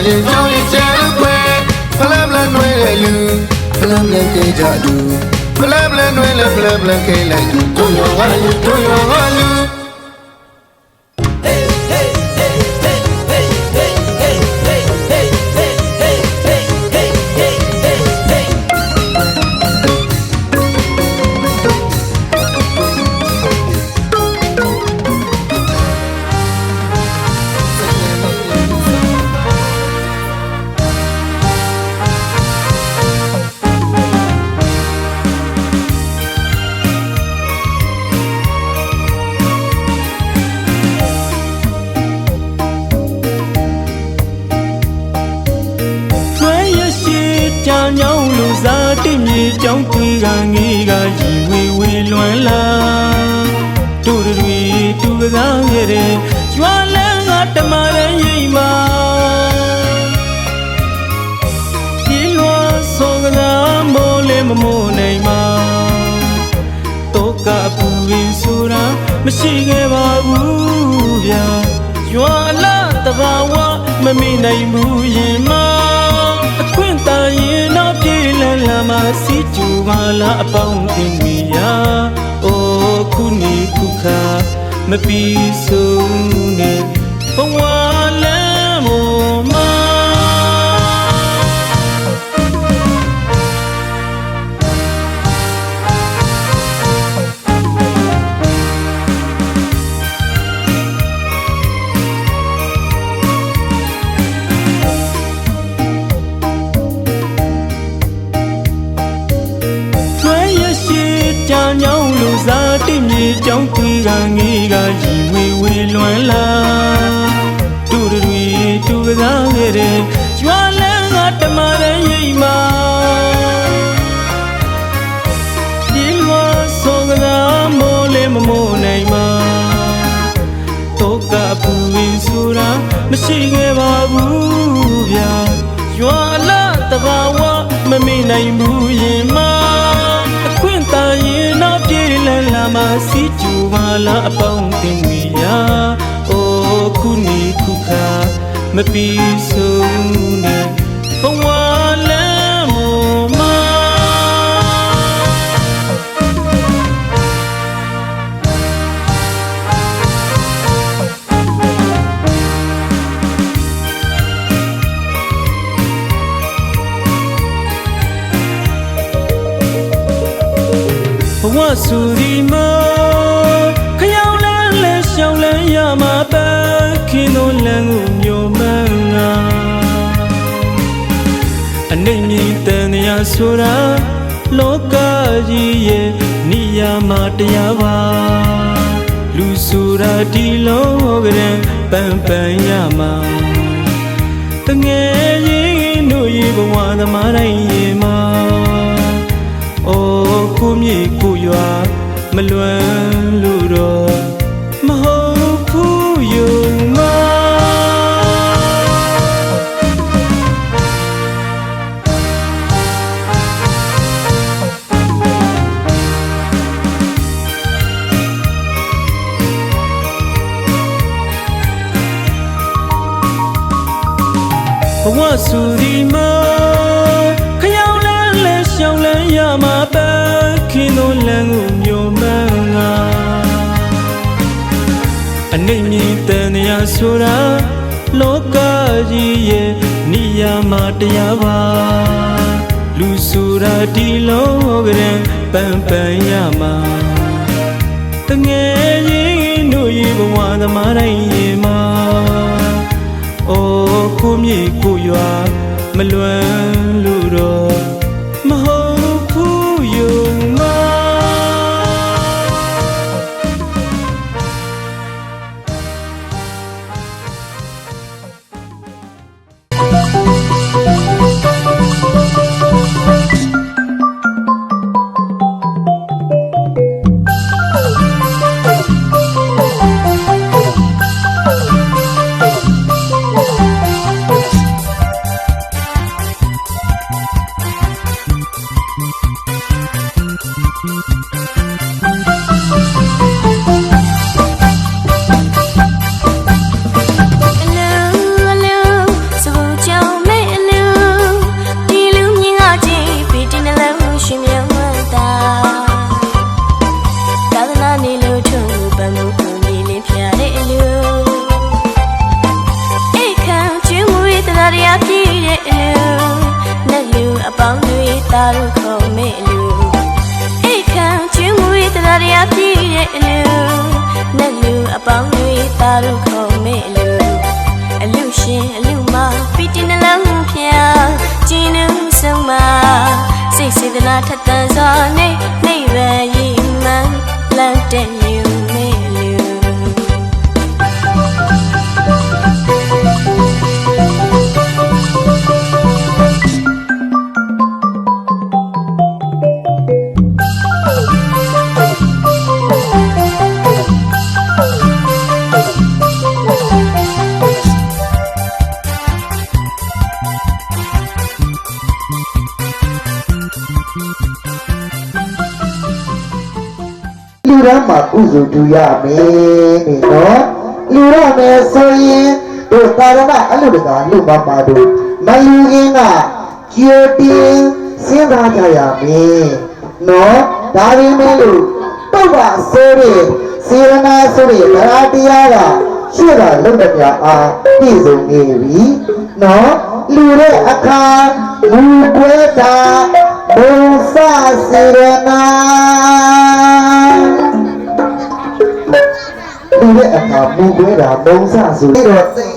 ရင်ကြောင်းရင်ကျဲခွဲဖလပ်လန်နွဲလေလူဖလပ်လန်ကေကြတူဖလပ်လန်နွဲလေဖလပ်လန်ကေလိုက်တူတို့ရောကလူတို့ရောကလူ ကြောင်းတွေငေးကရီဝေဝေလွမ်းလာတို့တွေတူကစားခဲ့တဲ့ရွာလန်းကတမရဲ့ရိမ်မာဒီလိုဆိုကစားမိုးလေးမမိုးနိုင်မှာတော့ကပူရင်းဆိုတာမရှိခဲ့ပါဘူးဗျာရွာလာတဘာဝမမေ့နိုင်ဘူးရင်မအခွင့်တန်ရင်တော့ပြေးလန်းလာမှစီကျူပါလားအပေါင်းတင်မိရာအိုးခုနေခုခါမပြီးဆုံးနဲ့ဘဝလမ်းပေါ်မှာကြောင်းတွေကငေးကရီဝေဝေလွမ်းလာတို့တွေတူကစားခဲ့တဲ့ရွာလန်းကတမရဲ့ရိမ်မာဒီလိုဆိုကစားမိုးလေးမမိုးနိုင်မှာတော့ကပူရင်းဆိုတာမရှိခဲ့ပါဘူးဗျာရွာလာတဘာဝမမေ့နိုင်ဘူးရင်မအခွင့်တန်ရင်တော့ပြေးလန်းလာမှစီကျူပါလားအပေါင်းတင်မိရာအိုးခုနေခုခါမပြီးဆုံးနဲ့ဘဝလမ်းပေါ်မှာဘဝဆူဒီမခရောက်လန်းလဲရှောင်းလန်းရမှာပဲခင်းတို့လန်းကိုမျိုးမန်းငါအနေမြင့်တန်ရာဆိုတာလောကကြီးရဲ့နေရာမှာတရားပါလူဆိုတာဒီလုံးကရင်ပန်းပန်းရမှာတငယ်ရင်တို့ရေဘဝသမားတိုင်းရေမှာအိုးကိုမြေကိုရွာမလွမ်းလို့တော့မဟုတ်ဘူးယုံမဘဝဆူဒီမခရောက်လန်းလဲရှောင်းလန်းရမှာပဲခင်းတို့လန်းကိုမျိုးမန်းငါအနေမြင့်တန်ရာဆိုတာလောကကြီးရဲ့နေရာမှာတရားပါလူဆိုတာဒီလုံးကရင်ပန်းပန်းရမှာတငယ်ရင်တို့ရေဘဝသမားတိုင်းရေမှာအိုးကိုမြေကိုရွာမလွမ်းလို့တော့မဟုတ်ဘူးယုံမအလုံးအလုံးစဘူကြော တို့ခုံမေ့လူအိတ်ခံကျွေးမွေးတရားတရားပြည့်တဲ့အလူနဲ့လူအပေါင်းတွေသားတို့ခုံမေ့လူအလူရှင်အလူမပီတိနှလုံးဖျားကျင်းနှုံဆုံးမစိတ်စေတနာထက်သန်စွာနေဗန်ရည်မှန်လန့်တဲ့ယူမေ့လူလူရမ်းမှာကုစုတူရမယ်နော်လူရမယ်ဆိုရင်တို့သာရဏအလူတကာလူမမတို့မလူရင်းကကြိုတင်စဉ်းစားကြရမယ်နော်ဒါရင်းမဲလို့ပုပ္ပဆိုတဲ့စေရနာဆိုတဲ့ဗရာတရားကရှေ့ကလုံတဲ့များအားပြည့်စုံနေပြီနော်လူရဲ့အခါလူကွဲတာဘုံစစေရနာလူရဲ့အခါမူကွဲတာဘုံစဆိုပြီးတော့သိ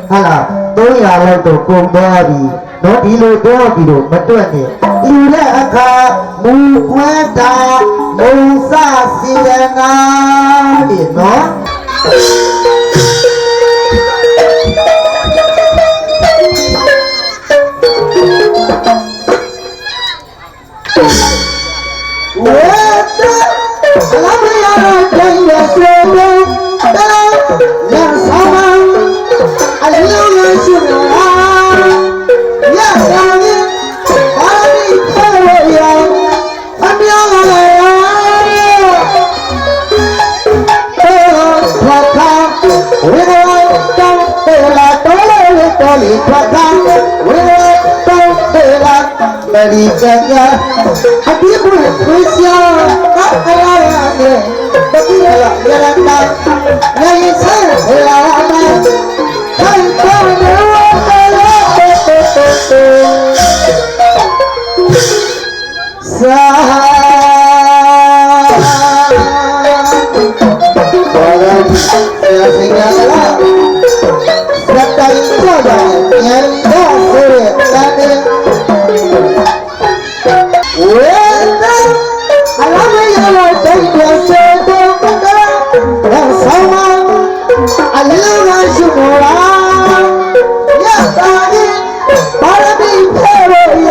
ဟာလား300လောက်တော့ကုန်သွားပြီနော်ဒီလိုတော့ပြီးတော့မတွက်နဲ့လူရဲ့အခါမူကွဲတာဘုံစစေရနာဒီနော်ဝေဒလာမရတဲ့ရစေတဲ့ရဆောင်အလူရရှိလာရဆောင်ဘာလို့ခေါ်ရအမြောင်းလာထွက်ခါဝေရောတောင်းပေလာတော်လေတော်လေထွက်ခါဝေရောတောင်းပေလာမလီကညာအတိဘုရားအရာရဲ့တတိယရတနာနေဆိုင်လာမထိုင်ပေါ်နေစာဘာလဲဆရာစင်ရလာစက်တိုင်းကြောက်တယ်ဉာဏ်တော့ဆိုရတဲ့ဝေဒအလားမရတော့တိတ်ပြောစေတော့ရဆောင်မအလေးရရှိလာရတာရင်ဘာရမီဖေရရ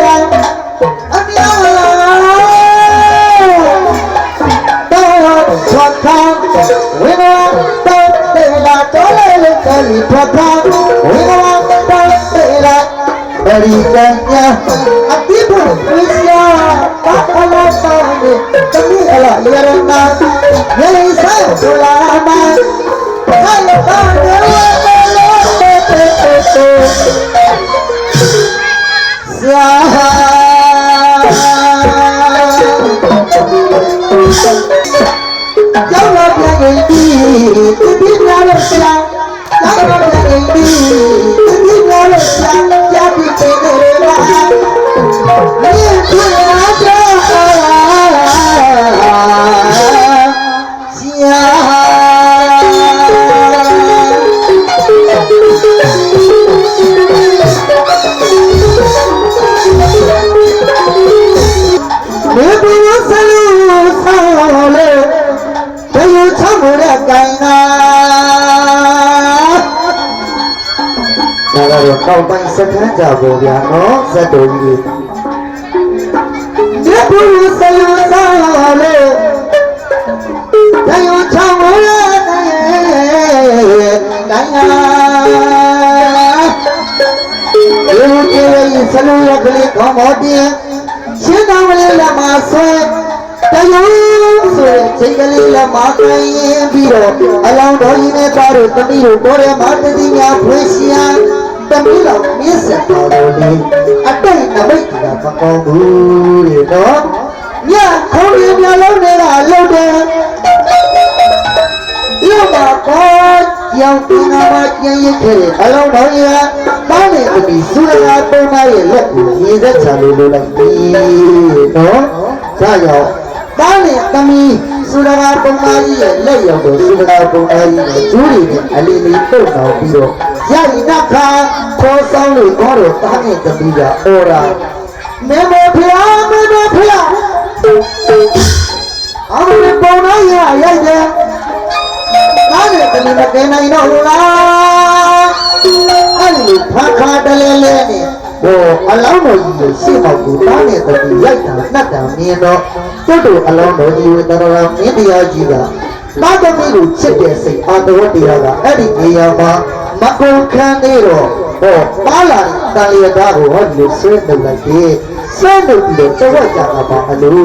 အမြောင်းလာတော့ထွက်ခါဝေနာတော့တေလာတော်လေကလီထွက်ခါဝေနာတော့တေလာဘရီကညာအတိဘုရားဘာအလားတော်နေတမီအလားရရနာရေဆိုင်ဒူလာမခိုင်ပါနေဝဲစာကျောင်းတော်ပြန်ရင်ဒီပြပြလာလို့ဆရာကျောင်းတော်ပြန်ရင်ဒီပြပြလာလို့ဆရာကြားပြီးနေလားမင်းတို့အားတော့ဆရာမေဘုရားဆလူဆောလေဘယ်လိုချမ်းမို့တဲ့ကိုင်းနာဒါကတော့ကောက်ပိုင်းစခန်းကြပေါ်ဗျာနော်ဇက်တော်ကြီးမေဘုရားဆလူဆောလေဘယ်လိုချမ်းမို့တဲ့ကိုင်းနာလူကြီးဆလူရကလေးကောင်းမော်တင်ရှင်းတော်လေးလာမဆွဲတယုံဆိုချိန်ကလေးလာမကိုင်းရင်ပြီးတော့အလောင်းတော်ကြီးနဲ့ပါတို့တတိတို့တော်ရဲမတတိများဖွင့်ရှင်းတမီးတော်မြင့်ဆက်တော်လေးအတိတ်နမိတ်ကမကောင်းဘူးလေနော်ညခုံးရများလုံးနေတာလုံးတယ်လောက်ပါကောကြောင်တင်နာမကျင်းရခဲ့အလောင်းတော်ကြီး တားနဲ့ဒီစူရနာပုံသားရဲ့လက်ကိုရေစက်ချလို့လိုလိုက်ပြီနော်ဒါကြောင့်တားနဲ့သမီးစူရနာပုံသားကြီးရဲ့လက်ရောက်တော့စူရနာပုံသားကြီးရဲ့ကျိုးတွေနဲ့အလီလီပုတ်တော်ပြီးတော့ရည်နခါခေါ်ဆောင်လို့တော့တားနဲ့သမီးကအော်ရာမေမေဖျားမေမေဖျားအမလေးပုံသားကြီးရိုက်တယ်တားနဲ့သမီးမကဲနိုင်တော့ဘူးလားအဲ့ဒီဖခါတလဲလဲနဲ့ဟိုအလောင်းတော်ကြီးကိုရှေ့ပေါက်ကိုတားနဲ့သမီးရိုက်တာနှက်တာမြင်တော့ကျွတ်တို့အလောင်းတော်ကြီးဝေတရမင်းတရားကြီးကတားသမီးကိုချစ်တဲ့စိတ်အာတော်တရားကအဲ့ဒီနေရာမှာမကုန်ခန်းနေတော့ဟောပါလာတန်လျာသားကိုဟောဒီလိုဆွဲနှုတ်လိုက်တယ်ဆွဲနှုတ်ပြီးတော့တဝက်ကြတာပါအလို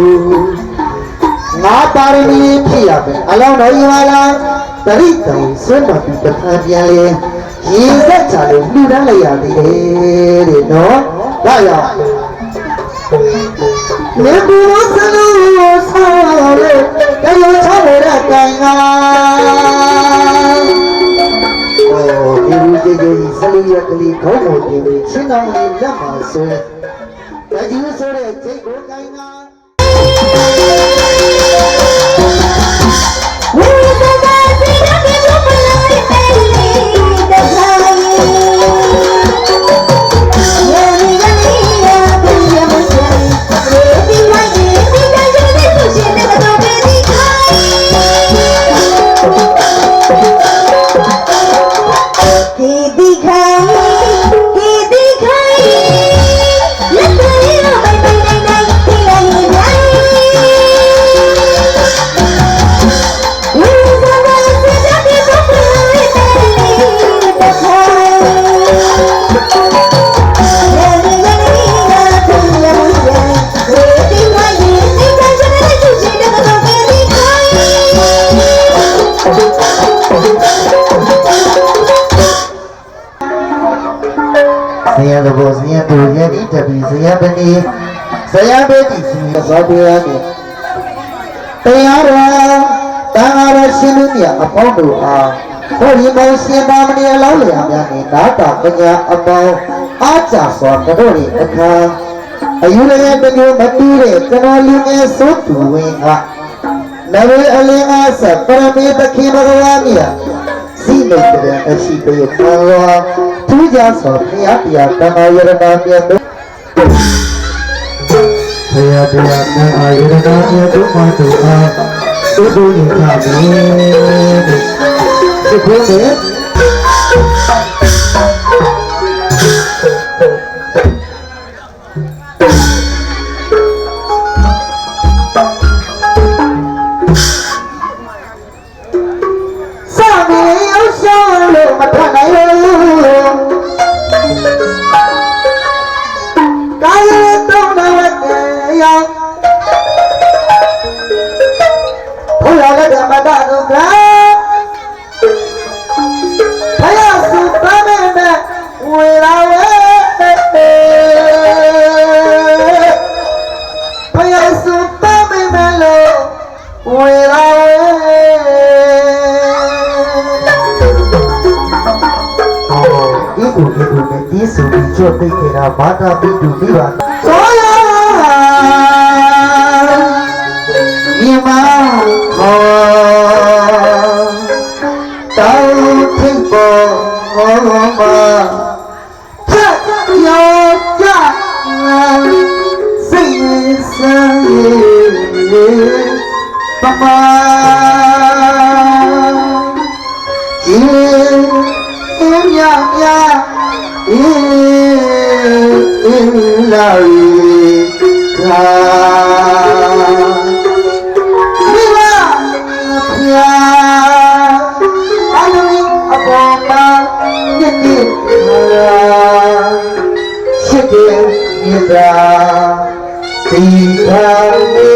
ငါပါရမီဖြစ်ရမယ်အလောင်းတော်ကြီးပါလားတရိတံဆွဲမှပြီးတခါပြန်လေရေစက်ချလို့လူတန်းလိုက်ရသေးတယ်တဲ့နော်ဒါကြောင့်မေဘူဆလူဆောလေတရားချလို့တဲ့ကံကဒီလူကြီးကြီးဆလူရကလေးခေါင်းပေါ်တင်ပြီးချင်းတော်လေးလက်မှာဆွဲတကြီးဆိုတဲ့စိတ်ကိုကံကဇယံဘောဇယံတို့ယတိတပိဇယံပတိဇယံပေတိစီသောတရားနဲ့တရားတော်တန်ဃာတော်ရှင်လူမြတ်အပေါင်းတို့အားဟောဒီမောရှင်ပါမဏေအလောင်းလျာများနဲ့နာတာပညာအပေါင်းအားကြစွာကတော့ဒီအခါအယူလည်းတမျိုးမတူတဲ့ကျွန်တော်လူငယ်စိုးသူဝင်ကနဝေအလင်းအားဆက်ပရမေတခေဘဂဝါမြတ်စိတ်နဲ့တဲ့အရှိပေခံတော်သူကြဆိုဘုရားတရားတန်ခါရတနာမြတ်တို့ဘုရားတရားတန်ခါရတနာမြတ်တို့မှတို့အားသို့တို့ရင်ခါပြီဒီဘုရားဒီဆိုပြီးချောသိကြတာဘာသာပြီးသူပြီးပါသောယာဒီမှာဟောတောင်းထိပ်ပေါ်ဟောမှာချက်ရောကြစိတ်ဆန်းပမာဒီမြတ်မြတ်လာရီခါမိမဖျာအလုံးအပေါ်မှာညစ်ညစ်ရှိတဲ့မြေသာဒီသာနေ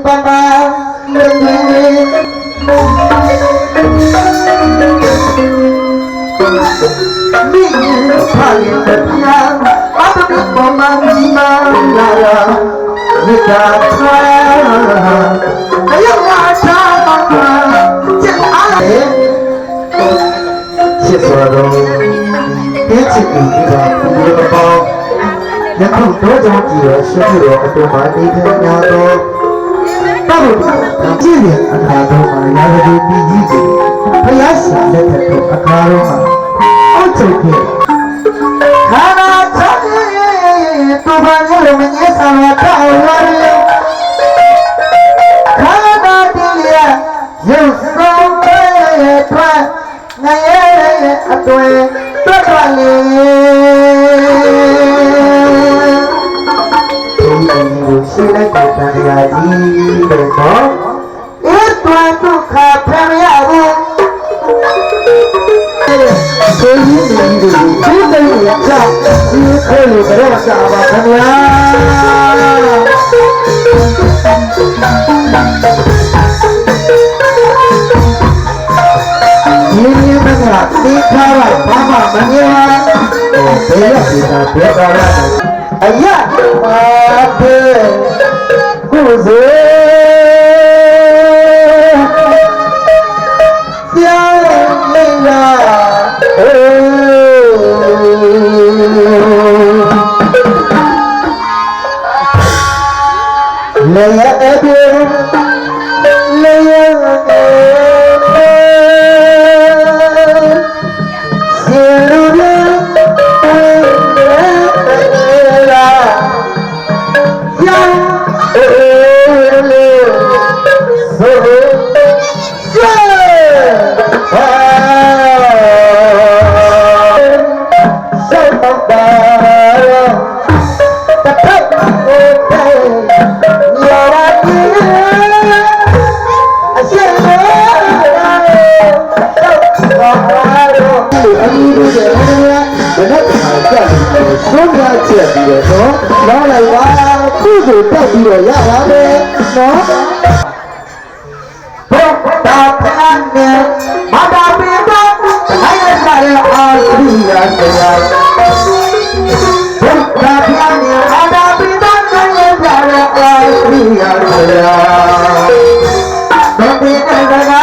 ပမာနေမိဖာရင်ပြာအဘကပေါ်မှာမိမလာလာမိတာဖာအယောက်လာတာပါချစ်အားလေချစ်တော် တင်းချစ်ပြီးပါဒီလိုပေါ့ယခုတော့ကြောင့်ကြည့်ရရှိပြီးတော့အတွင်းမှာနေထိုင်ကြတော့တော့ကြည့်ရအခါတော့မှာရာဇဂိပြည်ကြီးကိုဖျားရှင်လက်ထက်တော့အခါတော့မှာအောက်ချုပ်ခဲ့ခါနာချေတူပါလေမင်းရဲ့ဆံရထားရရခါနာတင်ရရုပ်ဆုံးရဲ့ထွက်ငရဲ့အတွင်တွတ်ပါလေရှိလိုက်တဲ့တရားကြီးတဲ့တော့ဧတွင်ဒုက္ခဖရရဘူးကိုကြီးကြီးဒီတဲ့ရချာဒီခဲလို့တော့စာပါခင်ဗျာဒီနေ့မကသိထားပါဘာမှမမြင်ပါဘယ်ရောက်နေတာဘယ်သွားရအယပါပေကုဇေပြောင်းနေလာလေရအပြေလေရဆုံးဖြတ်ချက်ပြီးတော့နော်လိုက်ပါခုဆိုတက်ပြီးတော့ရပါမယ်နော်ဘုရားဖန်နဲ့မတာပိတော့အဲ့ဒါလည်းအာရိယာဆရာဘုရားဖန်နဲ့မတာပိတော့လည်းပြရအာရိယာဆရာဘယ်ဒီကအရာ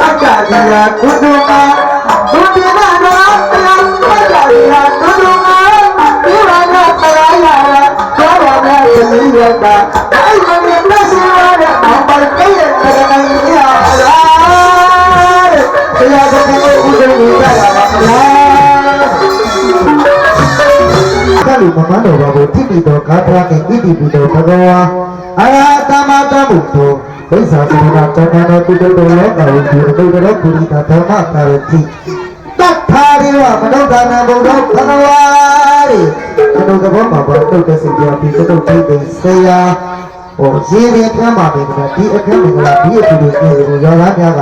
အကြရာကုသမာဘုရားကတော့အရာအကြရာကုသမာဒီဝါဒဆရာရတော့ဘာလဲဒီရတာအဲ့ဒီနဲ့ဆရာရအောင်ပါကြည့်ရတယ်ရလားဆရာကဒီလိုဦးဇင်းကြီးရတာပါလားကလူမမတော်ဘာကိုတိတိတော်ကာထာကေဣတိပိတောဘဂဝါအာရတမတဗုဒ္ဓောဘိဇာသနာတဏ္ဍနောတိတောလောကဝိဒီအတုတရောပုရိသဓမ္မတာရတိတထာရိဝမနုဿာနံဘုဒ္ဓောသနဝါရိအနုကဘောမှာဘာတုတ်တဲ့စိတ်ကြောင့်ဒီတုတ်ထိတ်ဆရာဟိုရေရင်ပြမ်းပါပဲကွာဒီအခက်မင်္ဂလာဒီအတူတူပြေကိုရောသားများက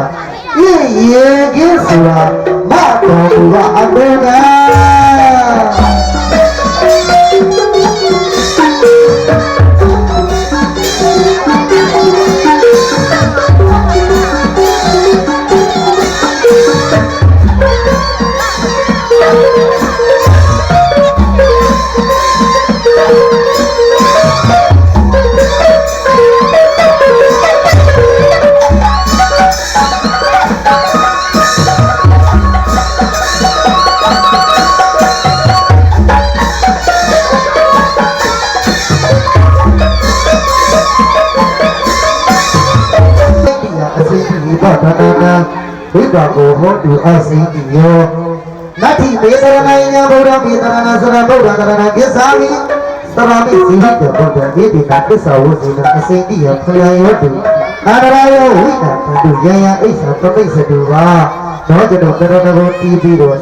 ရေကင်းဆိုတာမတော်ဘူးကအမေဝိပါကိုဟောတူအစိမ့်တိယောနတ္ထိမေတရဏယဗုဒ္ဓမေတရဏသရဗုဒ္ဓတရဏကိစ္ဆာမိသရမိဇိဟိတဗုဒ္ဓယေတိကပစ္ဆဝုဇိနအစိမ့်တိယောခယယောတုအာရယောဝိနာတုယယအိသပပိစ္ဆတုပါသောကြတောကရဏဘောတီးပြီးတော့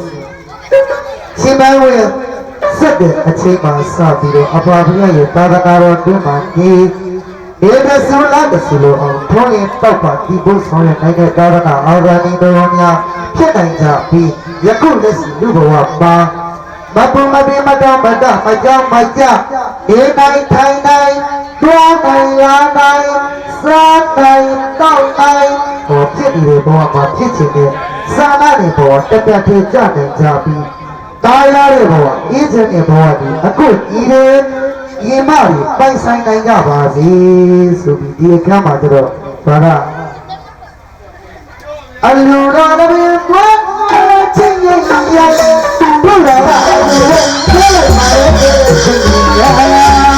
ရှင်မဝေဆက်တဲ့အချိန်မှာစပြီးတော့အဘဘုရားရဲ့သာသနာတော်တွင်မှာဒီဒီကဆူလာတဆူလိုအောင်ထုံးရင်တောက်ပါဒီဘုဆောင်ရဲ့နိုင်ငံသာသနာအာဇာနည်တော်များဖြစ်နိုင်ကြပြီးယခုလက်ရှိလူဘဝမှာမပုံမပင်မတော်မတမကြောင်မကြအေတိုင်းထိုင်တိုင်းတွားတိုင်းလာတိုင်းစားတိုင်းတောက်တိုင်းဟောဖြစ်နေတဲ့ဘဝမှာဖြစ်ချင်တဲ့စာနာတွေဘဝတက်တက်ထကြနိုင်ကြပြီးတာယာတဲ့ဘဝအေးချမ်းတဲ့ဘဝဒီအခုဤတဲ့ဒီမတွေပိုင်ဆိုင်နိုင်ကြပါစေဆိုပြီးဒီအခါမှာကျတော့ဘာသာအလူတော်တပင်ဘွားချင်းရင်ရ不然啊，我来呀。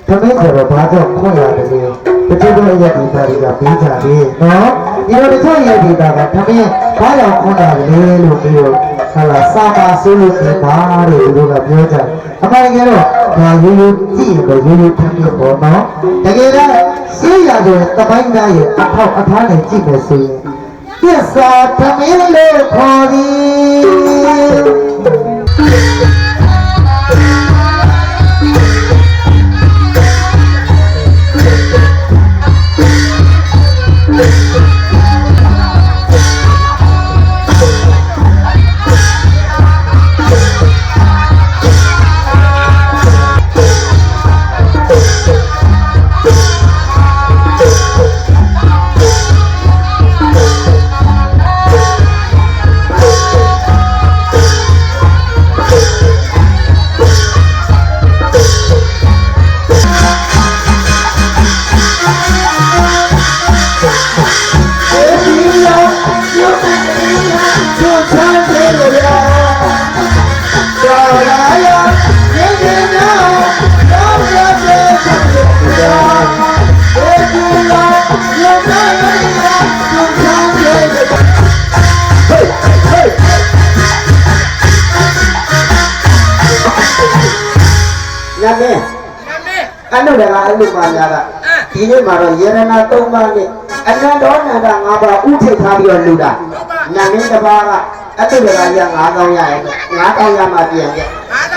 သမီးကတော့ဘာကြောင့်ခွင့်ရတယ်လဲတချို့ရဲ့ဒီတာတွေကပြီးကြတယ်နော်ဒီလိုတချို့ရဲ့ဒီတာကသမီးဘာကြောင့်ခွင့်ရတယ်လို့ပြီးတော့ဟာလာစာပါဆိုလို့ဒီပါတဲ့ဒီလိုကပြောကြအမှန်တကယ်တော့ဒါရိုးရိုးကြည့်ရင်ရိုးရိုးသမီးပေါ့နော်တကယ်တော့ဆေးရဆိုရင်တပိုင်းသားရဲ့အထောက်အထားနဲ့ကြည့်မယ်ဆိုရင်သစ္စာသမီးလို့ခေါ်သည်အနုတကအနုပါညာကဒီနေ့မှာတော့ယေရနာ၃ပါးနဲ့အနန္တောနန္ဒ၅ပါးဥထိပ်ထားပြီးတော့လူတာညာမင်းတစ်ပါးကအတုတကရ9000ရရဲ့9000ရမှပြန်ခဲ့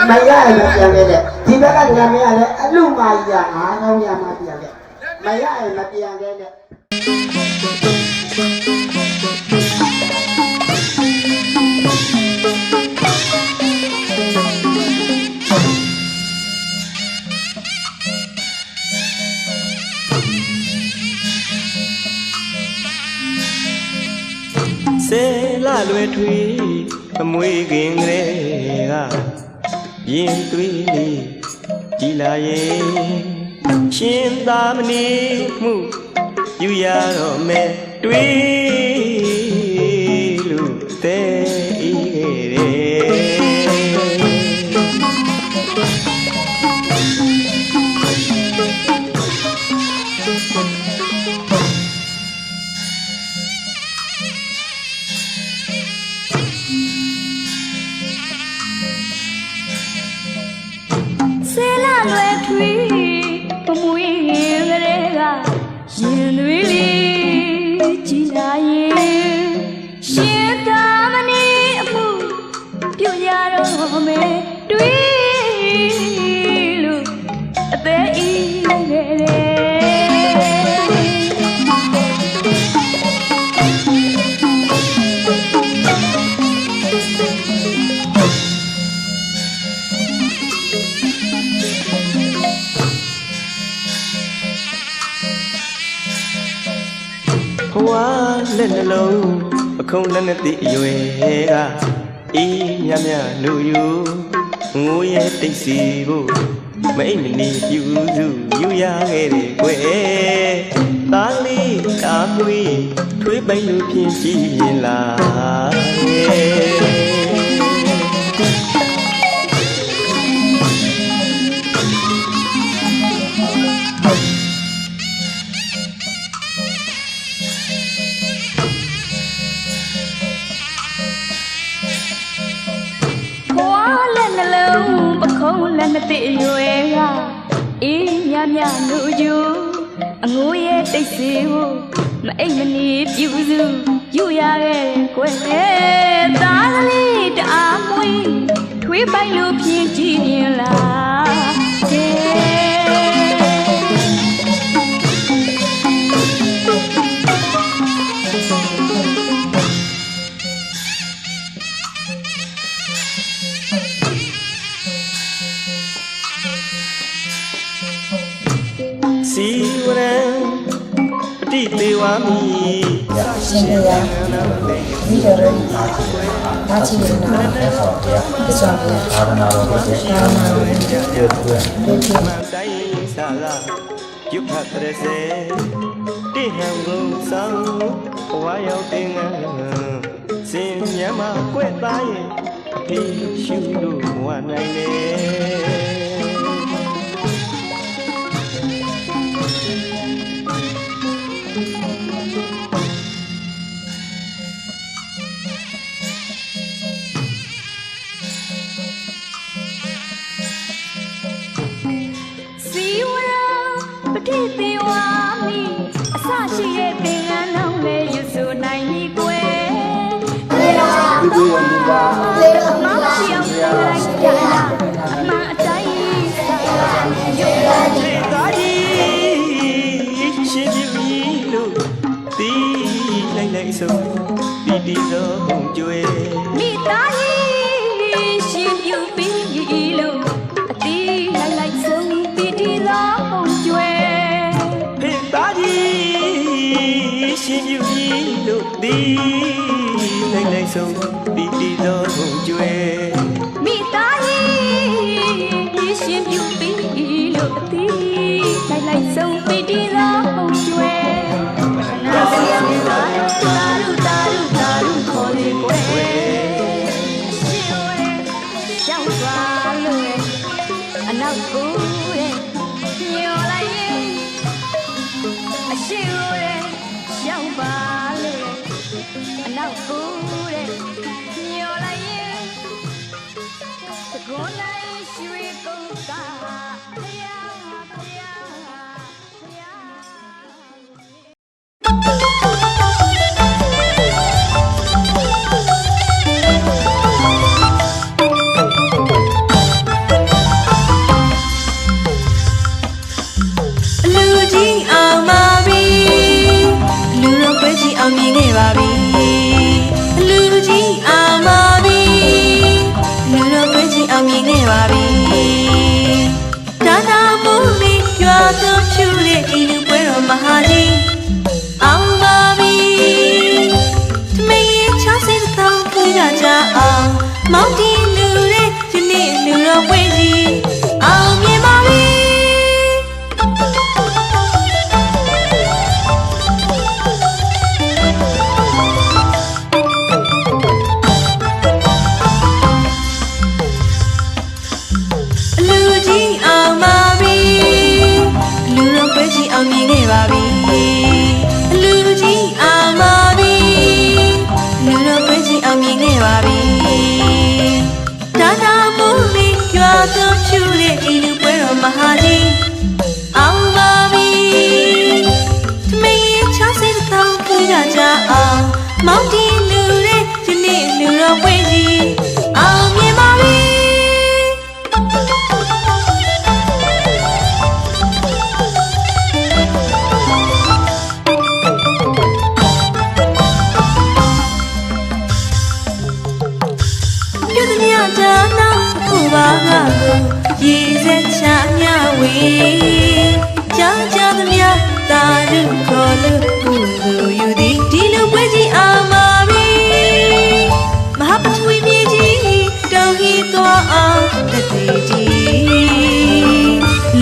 မရရင်ပြန်ခဲ့တဲ့ဒီဘက်ကညာမင်းကလည်းအလူမာကြီးက9000ရမှပြန်ခဲ့မရရင်မပြန်ခဲ့တဲ့စေလာလွယ်ထွေးအမွေခင်ကလေးကရင်သွေးလေးကြည်လာရဲ့ရှင်သာမဏေမှုယူရတော့မယ်တွေးလို့တဲ့ဤခဲ့စေလာလွယ်ထွေးပမွေးကလေးကရင်သွေးလေးကြည်လာရဲ့ရှင်သာမဏေအမှုပြုရတော့မယ်တွေးလို့အသေးဤခဲ့တယ်ဝါလက်နှလုံးအခုံးလက်နဲ့တည်အရွယ်ကအေးမြမြနူယူငိုးရဲ့တိတ်စီဖို့မအိမ်မနေပြူစုယူရခဲ့တယ်ကွယ်သားလေးကာမွေးထွေးပိုင်လို့ဖြစ်ကြည့်ရင်လားလက်မသိရွယ်ကအေးမြမြနူယူအငိုးရဲ့တိတ်စီကိုမအိမ်မနေပြူစုယူရခဲ့ကွယ်သားကလေးတအားမွေးထွေးပိုင်လို့ဖြင်းကြည့်ရင်လား စီဝရံပတိသေးဝါမီ ရှင်ပြရဒီရရနာချီရနာသစ္စာပြသာသနာတော်ကိုသိရှိအောင်ပြုအတွက်ဒုက္ခ တိုင်းဆာလာယုခတ်ရစေတိဟံဘုံဆောင်ဘဝရောက်တင်ငန်းစင်မြမကွဲ့သားရဲ့ဒီရှုလို့ဝနိုင်လေစီဝရပတိသေးဝါမီအစရှိတဲ့ပင်ကန်းလုံးလေးယူဆနိုင်ပြီကွယ်ဒီလိုပါမောင်ချီအောင်လိုက်ကြတာအမှန်အတိုင်းရုပ်လာကြ သားကြီးရှင်ပြပြီလို့တီးလိုက်လိုက်ဆုံးပီတိသောဘုံကျွေ မိသားကြီးရှင်ပြူပြီးလို့အတီးလိုက်လိုက်ဆုံးပီတိသောပုံကျွဲ ဖေသားကြီးရှင်ပြပြီလို့တီးလိုက်လိုက်ဆုံးပီတိသောဘုံကျွေ မိသားကြီးရှင်ပြူပြီးလို့အတီးလိုက်လိုက်ဆုံးပီတိသောပုံကျွဲနာစီယမသာတာရုခေါ်လေကွယ်ရှင်ဝဲကြောက်သွားလို့အနောက်ကိုညော်လိုက်ရင်အရှိဝဲရောက်ပါလေအနောက်ကိုညော်လိုက်ရင်တကောနိုင်ရွှေကုန်းကဖယားဖယားဖယား လူကြီးအောင်ပါပြီလူတော်ပဲကြီးအောင်မြင်ခဲ့ပါပြီလူကြီးအောင်ပါပြီလူတော်ပဲကြီးအောင်မြင်ခဲ့ပါပြီဒါသာမိုးလေးရွာသွန်းဖြူတဲ့ဒီလူပွဲတော်မဟာကြီးအောင်ပါပြီတမင်ချောင်းစိတ်တောင်းကြကြအောင်မောင်တီလူတဲ့ဒီနေ့လူတော်ပွဲကြီးအောင်မြင်ပါပြီလူကြီးအောင်ပါပြီလူတော်ပွဲကြီးအောင်မြင်ခဲ့ပါပြီလူကြီးအောင်ပါပြီလူတော်ပွဲကြီးအောင်မြင်ခဲ့ပါပြီဒါသာမိုးလေးရွာသွန်းဖြူတဲ့ဒီလူပွဲတော်မဟာကြီးအောင်ပါပြီတမင်ချောင်းစိတ်တောင်းကြကြအောင်မောင်တီလူတဲ့ဒီနေ့လူတော်ပွဲကြီးအောင်မြင်ပါပြီပြုသည်များဒါနာခုပါကကိုရေစက်ချမြဝေကြာကြာသည်များသာရုခေါ်လို့ကုသိုလ်ယူသည်ဒီလူပွဲကြီးအောင်ပါပြီမဟာပထဝီမြေကြီးတောင်းဟီသွားအောင်တည်တည်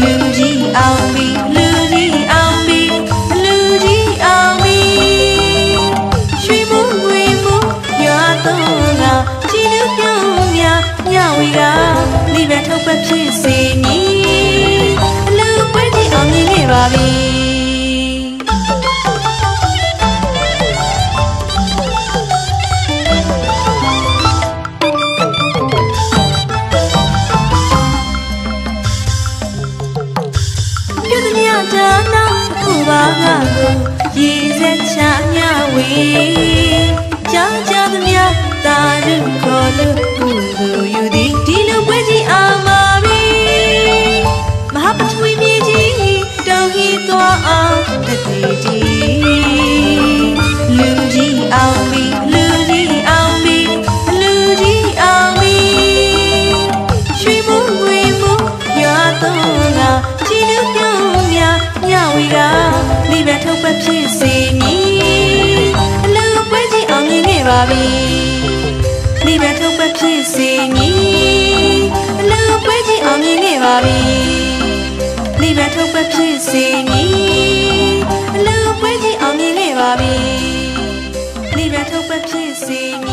လူကြီးအောင်ပြီလူကြီးအောင်ပြီလူကြီးအောင်ပြီရွှေမိုးဝေမိုးရွာတော့ကကြည်လူပြုံးများညဝီကလိဗ္ဗထုတ်ပတ်ဖြစ်စေမည်လူပွဲကြီးအောင်မြင်ခဲ့ပါပြီပြုသည်များဒါနာခုပါကကိုရေစက်ချမြဝေကြာကြာသည်များသာရုခေါ်လို့ကုသိုလ်ယူသည်ဒီလူပွဲကြီးအောင်ပါပြီမဟာပထဝီမြေကြီးတောင်းဟီသွားအောင်တည်တည်လူကြီးအောင်ပြီလူကြီးအောင်ပြီလူကြီးအောင်ပြီရွှေမိုးဝေမိုးရွာတော့ကကြည်လူပြုံးများညဝ ပါပြီမိဘထုတ်ပတ်ဖြစ်စေမည်အလူပွဲကြီးအောင်မြင်ခဲ့ပါပြီမိဘထုတ်ပတ်ဖြစ်စေမည်အလူပွဲကြီးအောင်မြင်ခဲ့ပါပြီမိဘထုတ်ပတ်ဖြစ်စေ